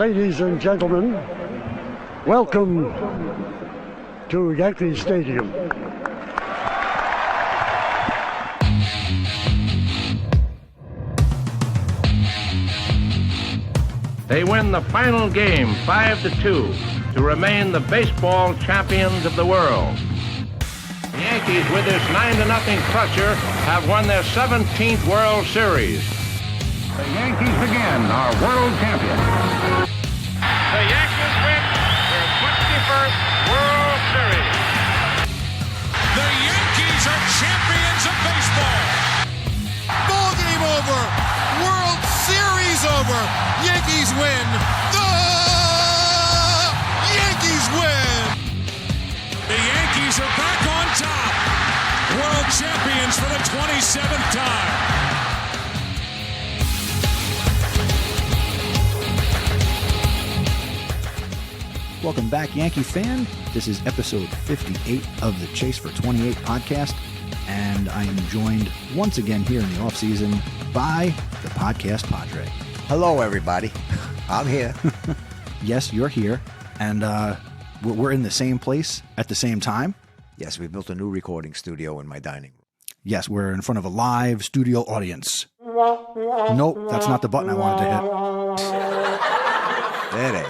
Ladies and gentlemen, welcome to Yankee Stadium. They win the final game 5-2 to remain the baseball champions of the world. The Yankees, with this 9-0 crusher, have won their 17th World Series. The Yankees again are world champions. The Yankees win their 21st World Series. The Yankees are champions of baseball. Ball game over. World Series over. Yankees win. The Yankees win. The Yankees are back on top. World champions for the 27th time. Welcome back, Yankee fan. This is episode 58 of the Chase for 28 podcast, and I am joined once again here in the off-season by the Podcast Padre. Hello, everybody. I'm here. Yes, you're here, and we're in the same place at the same time. Yes, we built a new recording studio in my dining room. Yes, we're in front of a live studio audience. Nope, that's not the button I wanted to hit. It ain't.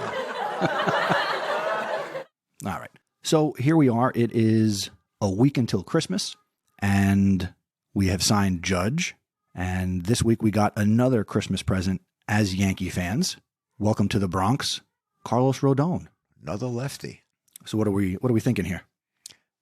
All right. So here we are. It is a week until Christmas, and we have signed Judge. And this week we got another Christmas present as Yankee fans. Welcome to the Bronx, Carlos Rodon. Another lefty. So what are we thinking here?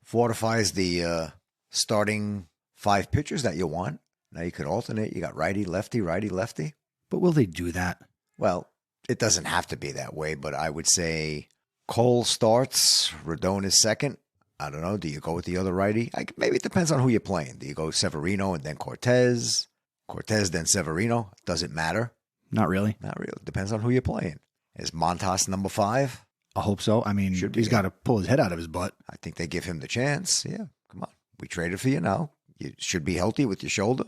Fortifies the starting 5 pitchers that you want. Now you could alternate. You got righty, lefty, righty, lefty. But will they do that? Well, it doesn't have to be that way, but I would say Cole starts, Rodon is second. I don't know. Do you go with the other righty? Maybe it depends on who you're playing. Do you go Severino and then Cortez? Cortez then Severino? Does it matter? Not really. Not really. Depends on who you're playing. Is Montas number 5? I hope so. I mean, he's got to pull his head out of his butt. I think they give him the chance. Yeah, come on. We traded for you now. You should be healthy with your shoulder.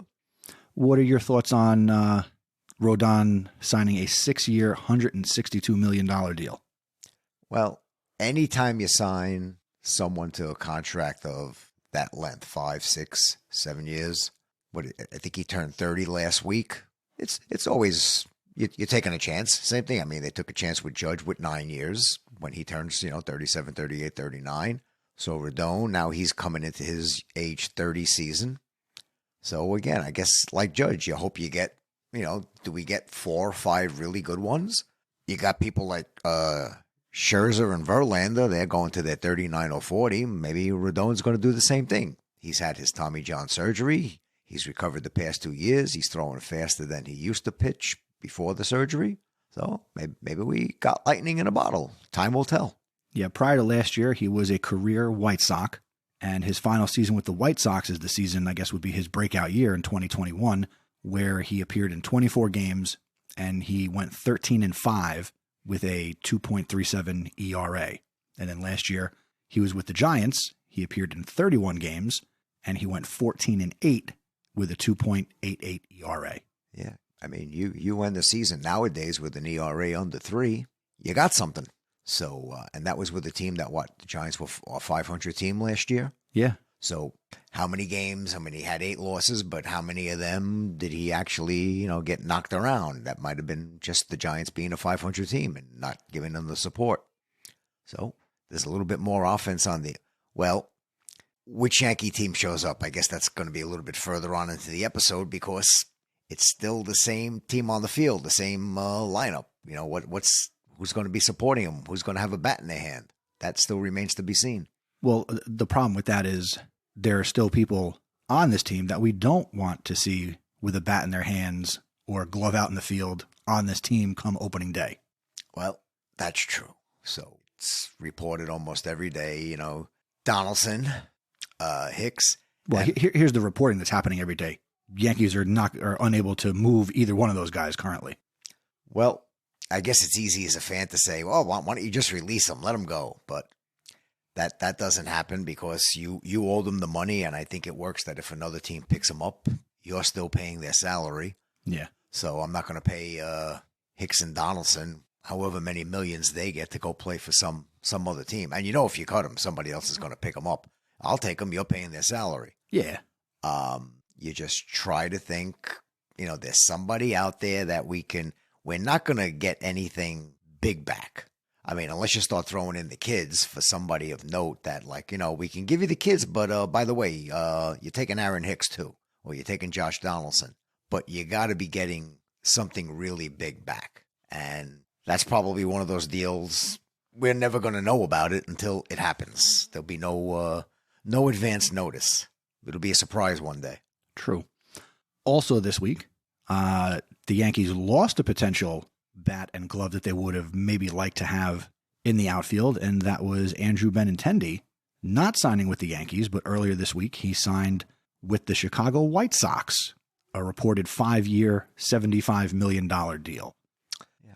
What are your thoughts on Rodon signing a 6-year, $162 million deal? Well, anytime you sign someone to a contract of that length, 5, 6, 7 years, I think he turned 30 last week. It's always, you're taking a chance. Same thing. I mean, they took a chance with Judge with 9 years when he turns, 37, 38, 39. So Rodon, now he's coming into his age 30 season. So again, I guess like Judge, you hope you get, do we get 4 or 5 really good ones? You got people like Scherzer and Verlander, they're going to their 39 or 40. Maybe Rodon's going to do the same thing. He's had his Tommy John surgery. He's recovered the past 2 years. He's throwing faster than he used to pitch before the surgery. So maybe we got lightning in a bottle. Time will tell. Yeah, prior to last year, he was a career White Sox, and his final season with the White Sox is the season, I guess, would be his breakout year in 2021, where he appeared in 24 games, and he went 13-5 with a 2.37 ERA. And then last year, he was with the Giants. He appeared in 31 games, and he went 14-8 with a 2.88 ERA. Yeah, I mean, you end the season nowadays with an ERA under 3, you got something. So, and that was with a team that, the Giants were a 500 team last year? Yeah. So how many games, he had 8 losses, but how many of them did he actually, get knocked around? That might have been just the Giants being a 500 team and not giving them the support. So there's a little bit more offense on which Yankee team shows up? I guess that's going to be a little bit further on into the episode because it's still the same team on the field, the same lineup. Who's going to be supporting him? Who's going to have a bat in their hand? That still remains to be seen. Well, the problem with that is there are still people on this team that we don't want to see with a bat in their hands or glove out in the field on this team come opening day. Well, that's true. So it's reported almost every day, Donaldson, Hicks. Well, here's the reporting that's happening every day. Yankees are unable to move either one of those guys currently. Well, I guess it's easy as a fan to say, well, why don't you just release them, let them go? But that doesn't happen because you owe them the money, and I think it works that if another team picks them up, you're still paying their salary. Yeah. So I'm not going to pay Hicks and Donaldson however many millions they get to go play for some other team. And if you cut them, somebody else is going to pick them up. I'll take them. You're paying their salary. Yeah. You just try to think, there's somebody out there that we're not going to get anything big back. I mean, unless you start throwing in the kids for somebody of note that, we can give you the kids, but by the way, you're taking Aaron Hicks too, or you're taking Josh Donaldson. But you got to be getting something really big back. And that's probably one of those deals we're never going to know about it until it happens. There'll be no advance notice. It'll be a surprise one day. True. Also this week, the Yankees lost a potential bat and glove that they would have maybe liked to have in the outfield, and that was Andrew Benintendi not signing with the Yankees, but earlier this week he signed with the Chicago White Sox, a reported 5-year, $75 million deal.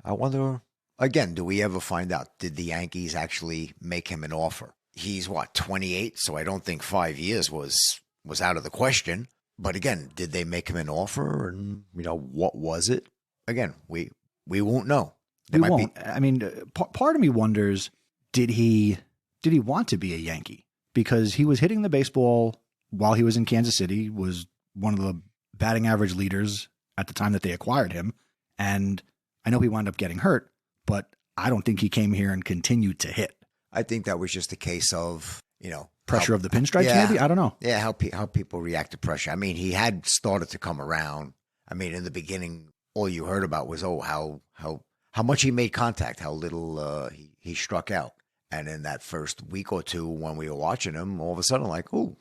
I wonder, again, do we ever find out, did the Yankees actually make him an offer? He's 28, so I don't think 5 years was out of the question. But again, did they make him an offer? And, what was it? Again, we won't know. We won't. I mean, part of me wonders, did he want to be a Yankee? Because he was hitting the baseball while he was in Kansas City, was one of the batting average leaders at the time that they acquired him. And I know he wound up getting hurt, but I don't think he came here and continued to hit. I think that was just a case of, pressure of the pinstripes, maybe? I don't know. Yeah, how people react to pressure. I mean, he had started to come around. I mean, in the beginning, all you heard about was, how much he made contact, how little he struck out. And in that first week or two when we were watching him, all of a sudden,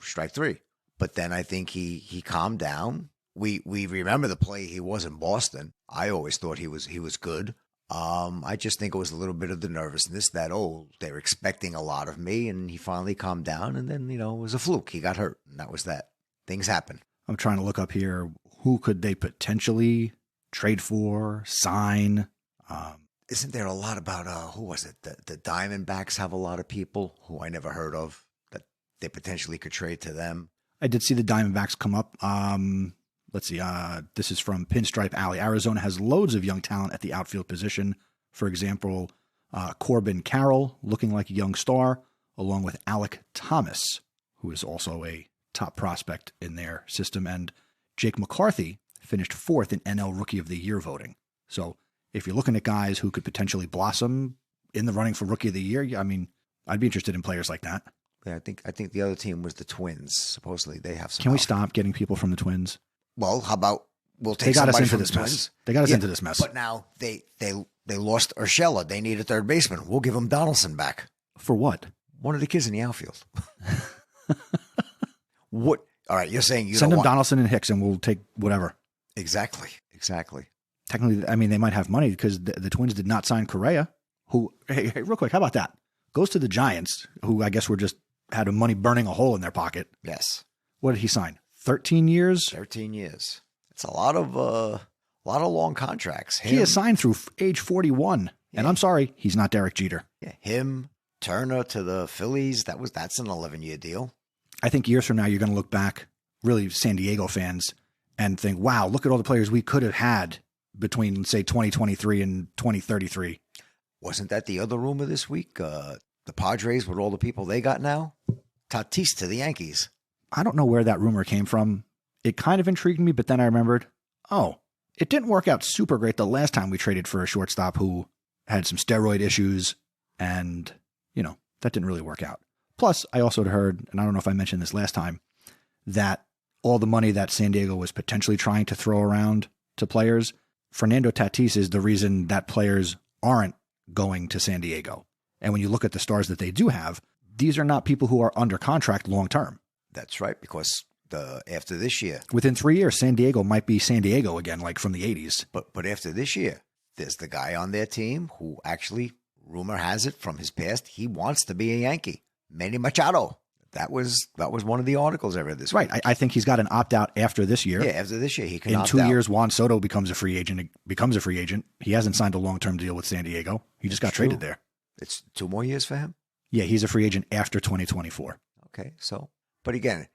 strike three. But then I think he calmed down. We remember the play he was in Boston. I always thought he was good. I just think it was a little bit of the nervousness that, they're expecting a lot of me, and he finally calmed down, and then, it was a fluke. He got hurt, and that was that. Things happen. I'm trying to look up here. Who could they potentially trade for, sign? Isn't there a lot about, who was it? The Diamondbacks have a lot of people who I never heard of that they potentially could trade to them. I did see the Diamondbacks come up. Let's see. This is from Pinstripe Alley. Arizona has loads of young talent at the outfield position. For example, Corbin Carroll, looking like a young star, along with Alec Thomas, who is also a top prospect in their system. And Jake McCarthy finished 4th in NL Rookie of the Year voting. So if you're looking at guys who could potentially blossom in the running for Rookie of the Year, I mean, I'd be interested in players like that. Yeah, I think the other team was the Twins. Supposedly they have some. Can we stop getting people from the Twins? Well, how about we'll take they got us somebody into from this the Twins? mess. They got us into this mess. But now they lost Urshela. They need a third baseman. We'll give them Donaldson back. For what? One of the kids in the outfield. What? All right, you're saying you send don't them Donaldson and Hicks, and we'll take whatever. Exactly. Technically, I mean, they might have money because the Twins did not sign Correa, who, hey, real quick, how about that? Goes to the Giants, who I guess were just had money burning a hole in their pocket. Yes. What did he sign? 13 years? 13 years. It's a lot of long contracts. He is signed through age 41. Yeah. And I'm sorry, he's not Derek Jeter. Yeah, him, Turner to the Phillies, that's an 11-year deal. I think years from now, you're going to look back, really San Diego fans, and think, wow, look at all the players we could have had between, say, 2023 and 2033. Wasn't that the other rumor this week? The Padres, with all the people they got now? Tatis to the Yankees. I don't know where that rumor came from. It kind of intrigued me, but then I remembered, it didn't work out super great the last time we traded for a shortstop who had some steroid issues, and, that didn't really work out. Plus, I also had heard, and I don't know if I mentioned this last time, that all the money that San Diego was potentially trying to throw around to players, Fernando Tatis is the reason that players aren't going to San Diego. And when you look at the stars that they do have, these are not people who are under contract long term. That's right, because after this year, within 3 years, San Diego might be San Diego again, like from the 80s. But after this year, there's the guy on their team who actually, rumor has it from his past, he wants to be a Yankee. Manny Machado. That was one of the articles I read this week. Right. I think he's got an opt out after this year. Yeah, after this year he can opt out. In 2 years, Juan Soto becomes a free agent. He hasn't signed a long-term deal with San Diego. He just got traded there. It's 2 more years for him? Yeah, he's a free agent after 2024. Okay, so, but again,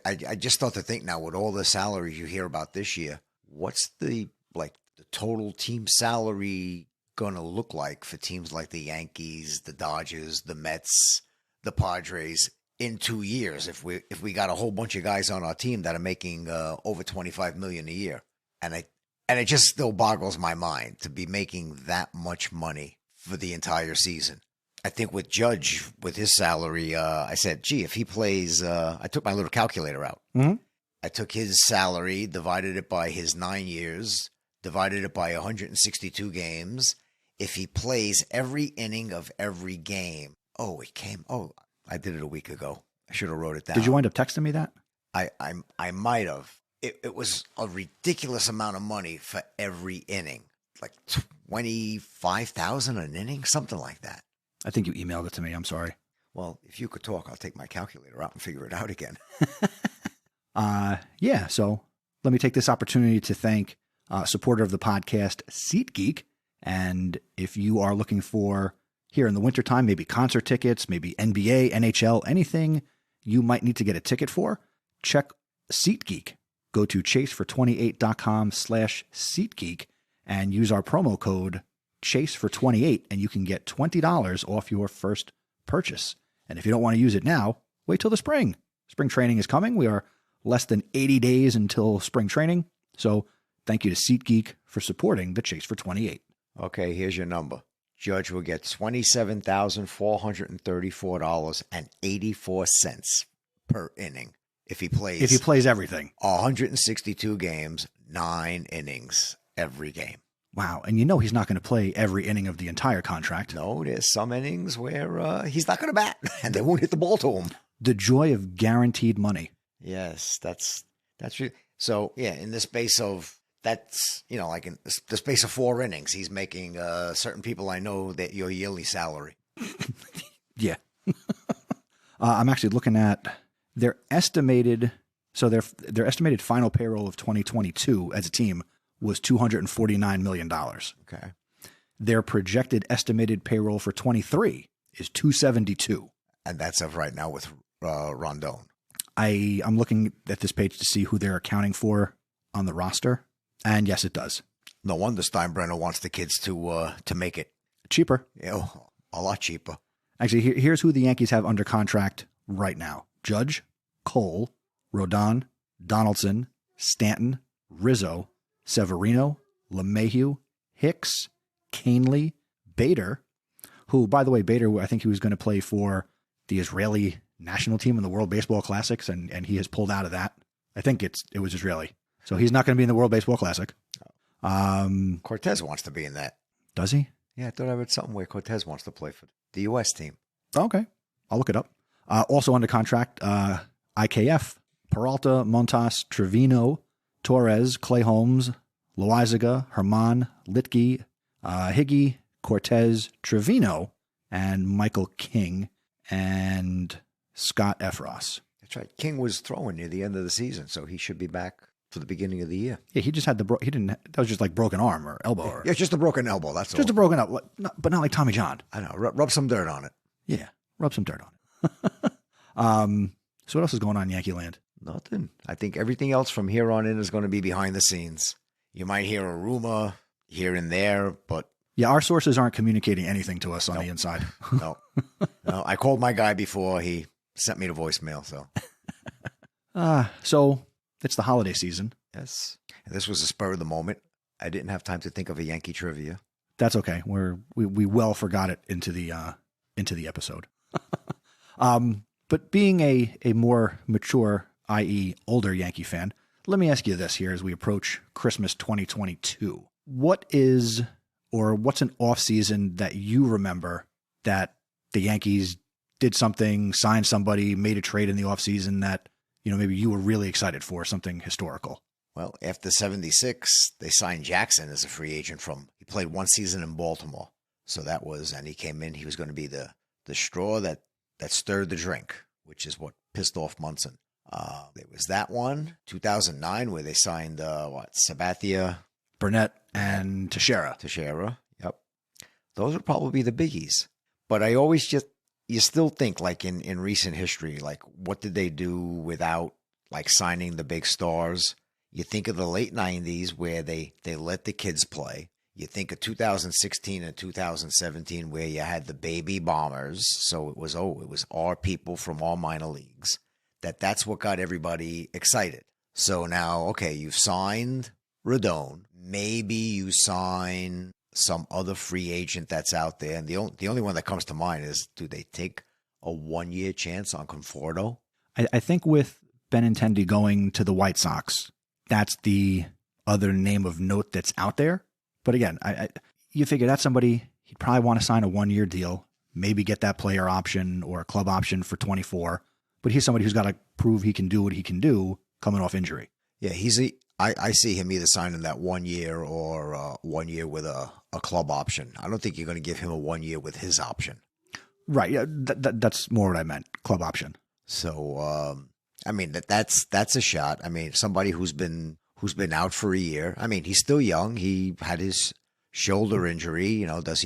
I just start to think now with all the salaries you hear about this year, what's the total team salary going to look like for teams like the Yankees, the Dodgers, the Mets, the Padres in 2 years if we got a whole bunch of guys on our team that are making over $25 million a year. And it just still boggles my mind to be making that much money for the entire season. I think with Judge, with his salary, I said, gee, if he plays, I took my little calculator out. Mm-hmm. I took his salary, divided it by his 9 years, divided it by 162 games. If he plays every inning of every game, I did it a week ago. I should have wrote it down. Did you wind up texting me that? I might have. It was a ridiculous amount of money for every inning, like $25,000 an inning, something like that. I think you emailed it to me. I'm sorry. Well, if you could talk, I'll take my calculator out and figure it out again. Yeah. So let me take this opportunity to thank a supporter of the podcast, SeatGeek. And if you are looking for, here in the wintertime, maybe concert tickets, maybe NBA, NHL, anything you might need to get a ticket for, check SeatGeek. Go to chasefor28.com/SeatGeek and use our promo code chasefor28 and you can get $20 off your first purchase. And if you don't want to use it now, wait till the spring. Spring training is coming. We are less than 80 days until spring training. So thank you to SeatGeek for supporting the Chase for 28. Okay, here's your number. Judge will get $27,434.84 per inning if he plays. If he plays everything. 162 games, 9 innings every game. Wow. And you know he's not going to play every inning of the entire contract. No, there's some innings where he's not going to bat and they won't hit the ball to him. The joy of guaranteed money. Yes, that's true. So, yeah, in the space of, that's, like in the space of 4 innings, he's making certain people I know that your yearly salary. Yeah. I'm actually looking at their estimated, so their estimated final payroll of 2022 as a team was $249 million. Okay. Their projected estimated payroll for 23 is $272. And that's of right now with Rodon. I'm looking at this page to see who they're accounting for on the roster. And yes, it does. No wonder Steinbrenner wants the kids to make it Cheaper. a lot cheaper. Actually, here's who the Yankees have under contract right now. Judge, Cole, Rodon, Donaldson, Stanton, Rizzo, Severino, LeMahieu, Hicks, Canely, Bader, who, by the way, Bader, I think he was going to play for the Israeli national team in the World Baseball Classics, and he has pulled out of that. I think it was Israeli. So he's not going to be in the World Baseball Classic. Cortez wants to be in that. Does he? Yeah, I thought I read something where Cortez wants to play for the U.S. team. Okay. I'll look it up. Also under contract, IKF, Peralta, Montas, Trevino, Torres, Clay Holmes, Loizaga, Herman, Litke, Higgy, Cortez, Trevino, and Michael King, and Scott Efros. That's right. King was throwing near the end of the season, so he should be back for the beginning of the year. Yeah, he just had that was just like broken arm or elbow. Or, yeah, just a broken elbow, that's all. Just a broken elbow, but not like Tommy John. I know. Rub some dirt on it. Yeah, rub some dirt on it. So what else is going on in Yankee land? Nothing. I think everything else from here on in is going to be behind the scenes. You might hear a rumor here and there, but... Yeah, our sources aren't communicating anything to us on the inside. No. I called my guy before. He sent me the voicemail, so... So it's the holiday season. Yes. And this was a spur of the moment. I didn't have time to think of a Yankee trivia. That's okay. We well forgot it into the episode. But being a more mature, i.e. older Yankee fan, let me ask you this here as we approach Christmas 2022. What's an off season that you remember that the Yankees did something, signed somebody, made a trade in the off season that, maybe you were really excited for, something historical? Well, after 76, they signed Jackson as a free agent he played 1 season in Baltimore. So and he came in, he was going to be the straw that stirred the drink, which is what pissed off Munson. There was that one, 2009, where they signed, Sabathia, Burnett, and Teixeira. Yep. Those would probably be the biggies. But I always you still think, like in recent history, like what did they do without like signing the big stars? You think of the late 90s where they let the kids play. You think of 2016 and 2017 where you had the baby bombers. So it was our people from all minor leagues. That's what got everybody excited. So now, okay, you've signed Rodon. Maybe you sign some other free agent that's out there. And the only one that comes to mind is, do they take a 1-year chance on Conforto? I think with Benintendi going to the White Sox, that's the other name of note that's out there. But again, you figure that's somebody, he'd probably want to sign a 1-year deal, maybe get that player option or a club option for 24. But he's somebody who's got to prove he can do what he can do coming off injury. Yeah, I see him either signing that 1 year or 1 year with a club option. I don't think you're going to give him a 1 year with his option. Right. Yeah, that's more what I meant. Club option. So, I mean, that's a shot. I mean, somebody who's been out for a year. I mean, he's still young. He had his shoulder injury. You know, has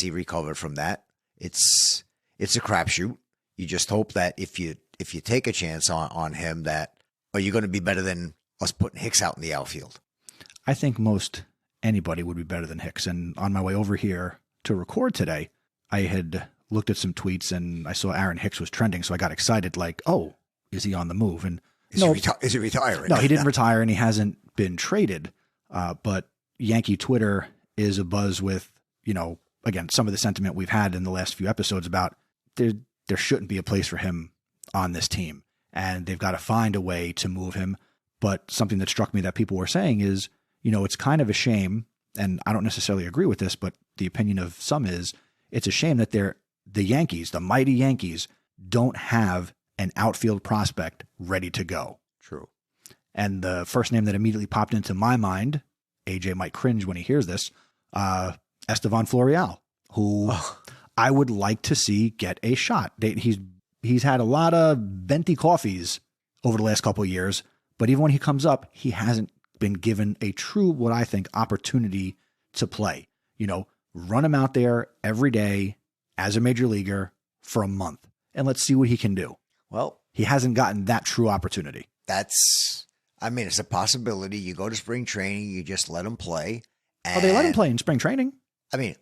he recovered from that? It's a crapshoot. You just hope that if you take a chance on him, that are you going to be better than us putting Hicks out in the outfield? I think most anybody would be better than Hicks. And on my way over here to record today, I had looked at some tweets and I saw Aaron Hicks was trending. So I got excited, like, oh, is he on the move? And is he retiring? No, he didn't retire and he hasn't been traded. But Yankee Twitter is abuzz with, again, some of the sentiment we've had in the last few episodes about there shouldn't be a place for him on this team. And they've got to find a way to move him. But something that struck me that people were saying is, it's kind of a shame, and I don't necessarily agree with this, but the opinion of some is, it's a shame that the Yankees, the mighty Yankees, don't have an outfield prospect ready to go. True. And the first name that immediately popped into my mind, AJ might cringe when he hears this, Estevan Florial, who I would like to see get a shot. He's had a lot of venti coffees over the last couple of years, but even when he comes up, he hasn't been given a true, what I think, opportunity to play. Run him out there every day as a major leaguer for a month, and let's see what he can do. Well, he hasn't gotten that true opportunity. It's a possibility. You go to spring training, you just let him play. And they let him play in spring training. I mean,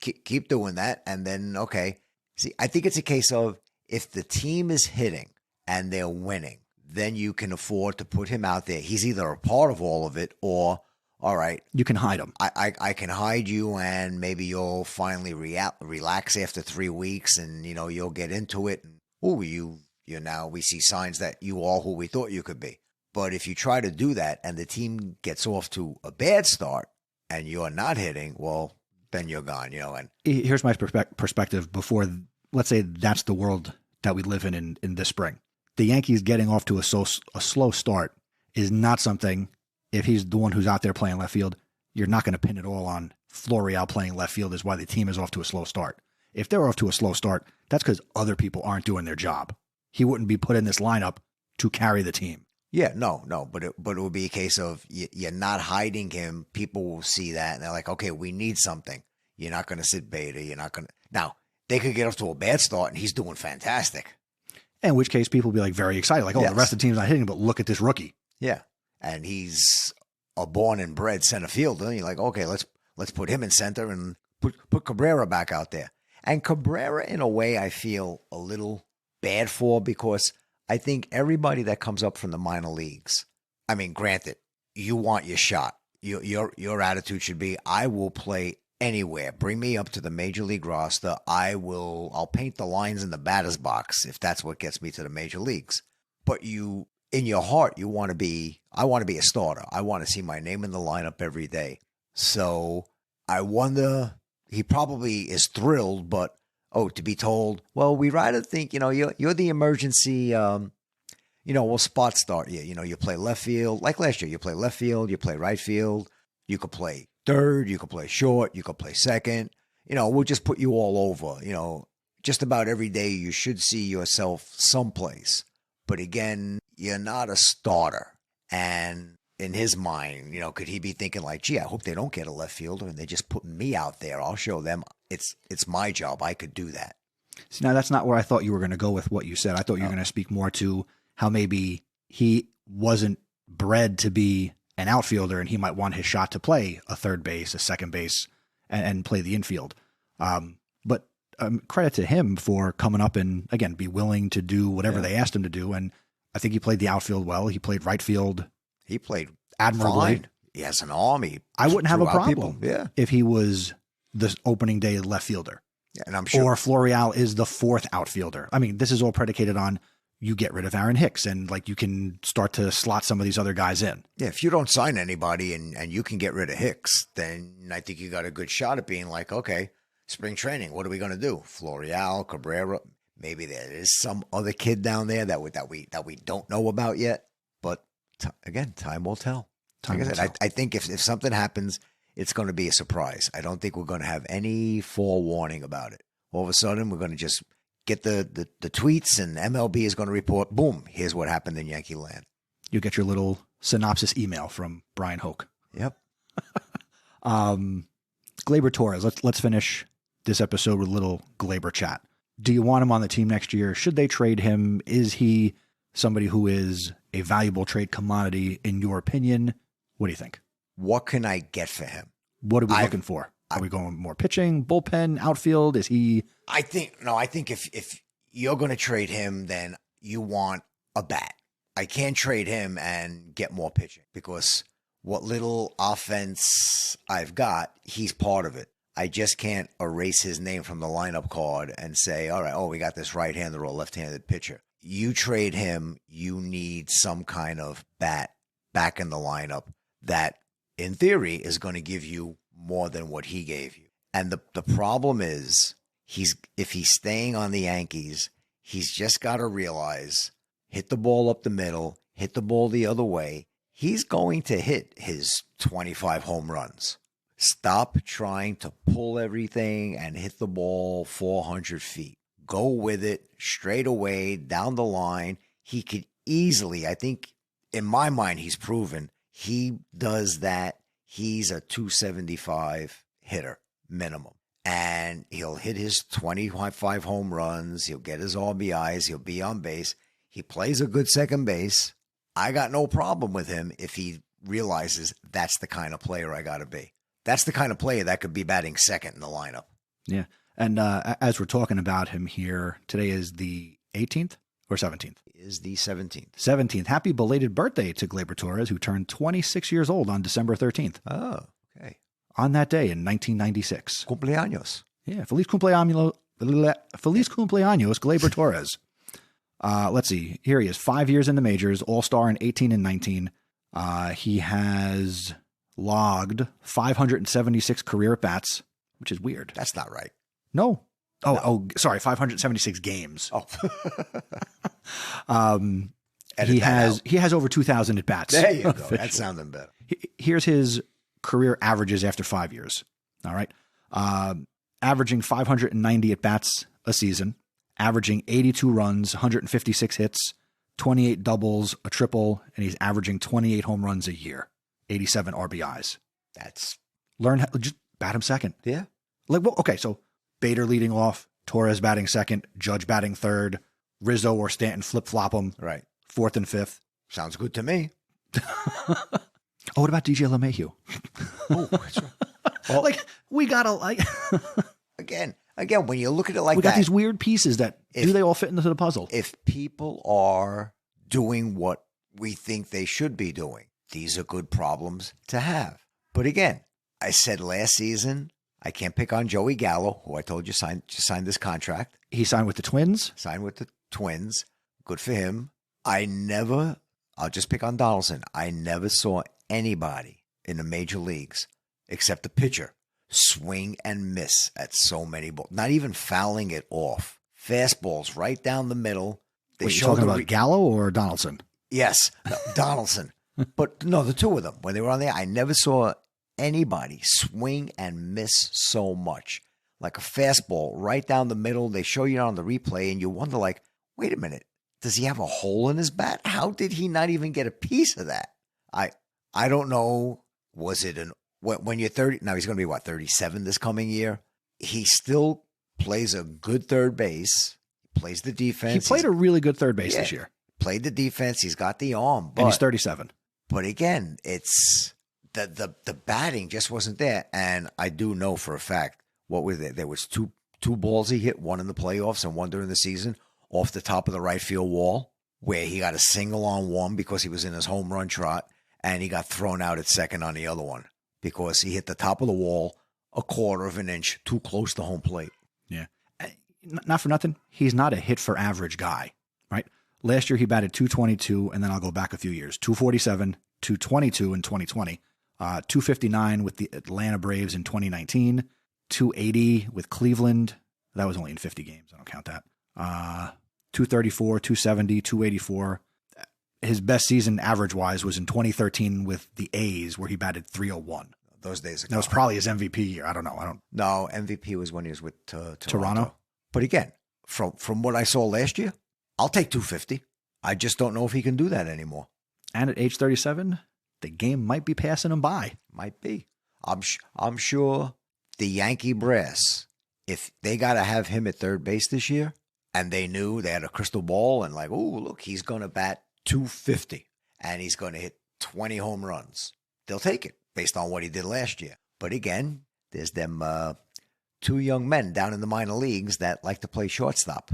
keep doing that, and then, okay. See, I think it's a case of if the team is hitting and they're winning, then you can afford to put him out there. He's either a part of all of it or, all right, you can hide him. I can hide you, and maybe you'll finally relax after 3 weeks, and you'll get into it. And now we see signs that you are who we thought you could be. But if you try to do that and the team gets off to a bad start and you're not hitting, well, then you're gone. And here's my perspective before. Let's say that's the world that we live in this spring. The Yankees getting off to a slow start is not something. If he's the one who's out there playing left field, you're not going to pin it all on Florial playing left field is why the team is off to a slow start. If they're off to a slow start, that's because other people aren't doing their job. He wouldn't be put in this lineup to carry the team. Yeah, no, but it would be a case of you're not hiding him. People will see that and they're like, okay, we need something. You're not going to sit beta. You're not going to. Now, they could get off to a bad start and he's doing fantastic. In which case people will be like very excited. Like, the rest of the team's not hitting, but look at this rookie. Yeah. And he's a born and bred center fielder. And you're like, okay, let's put him in center and put Cabrera back out there. And Cabrera, in a way, I feel a little bad for because I think everybody that comes up from the minor leagues, I mean, granted, you want your shot. Your attitude should be, I will play anywhere. Bring me up to the major league roster. I'll paint the lines in the batter's box if that's what gets me to the major leagues. But in your heart, I want to be a starter. I want to see my name in the lineup every day. So I wonder, he probably is thrilled, but to be told, well, we rather think, you're the emergency, we'll spot start you. You play left field. Like last year, you play left field, you play right field. You could play third, you could play short, you could play second. We'll just put you all over. Just about every day you should see yourself someplace. But again, you're not a starter. And in his mind, could he be thinking like, gee, I hope they don't get a left fielder and they just put me out there. I'll show them it's my job. I could do that. See, now that's not where I thought you were going to go with what you said. I thought you were going to speak more to how maybe he wasn't bred to be an outfielder, and he might want his shot to play a third base, a second base, and play the infield. But credit to him for coming up and, again, be willing to do whatever they asked him to do. And I think he played the outfield well. He played right field. He played admirably. Fine. He has an arm. I wouldn't have a problem people. if he was the opening day left fielder. Yeah, and I'm sure. Or Florial is the fourth outfielder. I mean, this is all predicated on you get rid of Aaron Hicks and like you can start to slot some of these other guys in. Yeah, if you don't sign anybody and you can get rid of Hicks, then I think you got a good shot at being like, okay, spring training, what are we going to do? Florial, Cabrera, maybe there is some other kid down there that we don't know about yet. But again, time will tell. Like I said, I think if something happens, it's going to be a surprise. I don't think we're going to have any forewarning about it. All of a sudden, we're going to just get the tweets and MLB is going to report, boom, here's what happened in Yankee land. You get your little synopsis email from Brian Hoke. Yep. Gleyber Torres, let's finish this episode with a little Gleyber chat. Do you want him on the team next year? Should they trade him? Is he somebody who is a valuable trade commodity in your opinion? What do you think? What can I get for him? What are we looking for? Are we going more pitching, bullpen, outfield? Is he? I think if you're going to trade him, then you want a bat. I can't trade him and get more pitching because what little offense I've got, he's part of it. I just can't erase his name from the lineup card and say, all right, we got this right-handed or left-handed pitcher. You trade him, you need some kind of bat back in the lineup that, in theory, is going to give you more than what he gave you. And the problem is, if he's staying on the Yankees, he's just got to realize, hit the ball up the middle, hit the ball the other way. He's going to hit his 25 home runs. Stop trying to pull everything and hit the ball 400 feet. Go with it straight away down the line. He could easily, I think, in my mind, he's proven he does that. He's a 275 hitter minimum. And he'll hit his 25 home runs. He'll get his RBIs. He'll be on base. He plays a good second base. I got no problem with him if he realizes that's the kind of player I got to be. That's the kind of player that could be batting second in the lineup. Yeah. And as we're talking about him here, today is the 18th or 17th? Is the 17th. 17th. Happy belated birthday to Gleyber Torres, who turned 26 years old on December 13th. Oh, okay. On that day in 1996. Cumpleaños. Yeah. Feliz cumpleaños, Gleyber Torres. Let's see. Here he is. 5 years in the majors, all-star in 18 and 19. He has logged 576 career at-bats, which is weird. That's not right. No. Sorry, 576 games. Oh. He has over 2,000 at bats. There you go. That sounded better. Here's his career averages after 5 years. All right. Averaging 590 at bats a season, averaging 82 runs, 156 hits, 28 doubles, a triple, and he's averaging 28 home runs a year, 87 RBIs. Just bat him second. Yeah. Okay, so Bader leading off, Torres batting second, Judge batting third, Rizzo or Stanton flip-flop them. Right. Fourth and fifth. Sounds good to me. What about DJ LeMahieu? Oh, that's right. Well, we gotta again, when you look at it like we that. got these weird pieces that do they all fit into the puzzle? If people are doing what we think they should be doing, these are good problems to have. But again, I said last season, I can't pick on Joey Gallo, who I told you signed this contract. He signed with the Twins. Good for him. I'll just pick on Donaldson. I never saw anybody in the major leagues except the pitcher swing and miss at so many balls. Not even fouling it off. Fastballs right down the middle. Wait, you talking about Gallo or Donaldson? Yes, Donaldson. But no, the two of them, when they were on there, I never saw anybody swing and miss so much. Like a fastball right down the middle. They show you on the replay and you wonder, like, wait a minute. Does he have a hole in his bat? How did he not even get a piece of that? I don't know. Was it when you're 30? Now he's going to be 37 this coming year. He still plays a good third base. Plays the defense. He played a really good third base this year. Played the defense. He's got the arm, and he's 37. But again, it's the batting just wasn't there. And I do know for a fact, what was there? There was two balls he hit, one in the playoffs and one during the season, off the top of the right field wall, where he got a single on one because he was in his home run trot, and he got thrown out at second on the other one because he hit the top of the wall a quarter of an inch too close to home plate. Yeah. Not for nothing, he's not a hit for average guy, right? Last year he batted 222, and then I'll go back a few years, 247, 222 in 2020, 259 with the Atlanta Braves in 2019, 280 with Cleveland. That was only in 50 games. I don't count that. 234, 270, 284. His best season average-wise was in 2013 with the A's, where he batted 301. Those days ago. That was probably his MVP year. I don't know. No, MVP was when he was with Toronto. But again, from what I saw last year, I'll take 250. I just don't know if he can do that anymore. And at age 37, the game might be passing him by. Might be. I'm sure the Yankee brass, if they got to have him at third base this year, and they knew they had a crystal ball and like, oh, look, he's going to bat 250 and he's going to hit 20 home runs, they'll take it based on what he did last year. But again, there's them two young men down in the minor leagues that like to play shortstop.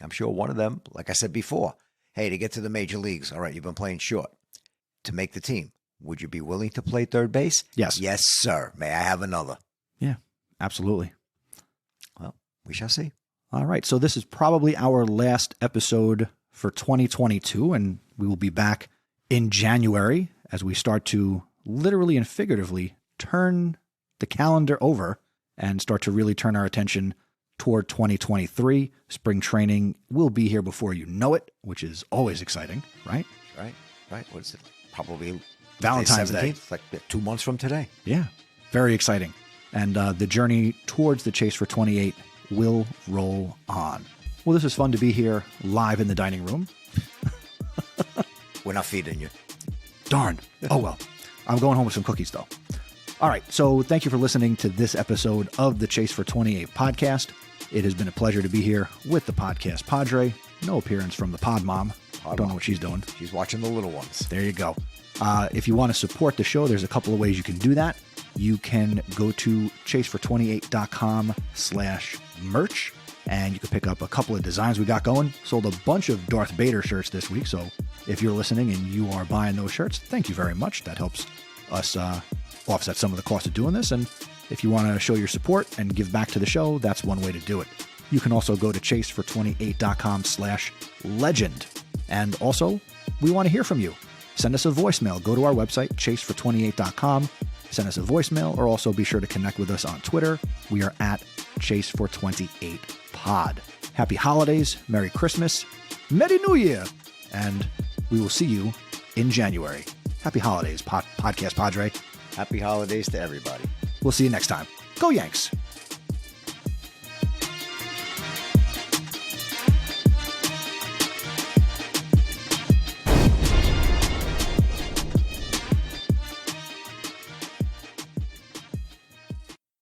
I'm sure one of them, like I said before, hey, to get to the major leagues, all right, you've been playing short. To make the team, would you be willing to play third base? Yes. Yes, sir. May I have another? Yeah, absolutely. Well, we shall see. All right. So this is probably our last episode for 2022, and we will be back in January as we start to literally and figuratively turn the calendar over and start to really turn our attention toward 2023. Spring training will be here before you know it, which is always exciting, right? Right. What is it? Probably Valentine's Day. Like 2 months from today. Yeah. Very exciting. And the journey towards the chase for 28 will roll on. Well, this is fun to be here live in the dining room. We're not feeding you. Darn. Oh, well. I'm going home with some cookies, though. All right. So thank you for listening to this episode of the Chase for 28 podcast. It has been a pleasure to be here with the Podcast Padre. No appearance from the Pod Mom. I don't know what she's doing. She's watching the little ones. There you go. If you want to support the show, there's a couple of ways you can do that. You can go to chasefor28.com/merch, and you can pick up a couple of designs we got going. Sold a bunch of Darth Vader shirts this week, so if you're listening and you are buying those shirts, thank you very much. That helps us offset some of the cost of doing this, and if you want to show your support and give back to the show, that's one way to do it. You can also go to chasefor28.com/legend. And also, we want to hear from you. Send us a voicemail. Go to our website, chasefor28.com. Send us a voicemail, or also be sure to connect with us on Twitter. We are at chasefor28pod. Happy holidays, Merry Christmas, Merry New Year, and we will see you in January. Happy holidays, Podcast Padre. Happy holidays to everybody. We'll see you next time. Go Yanks!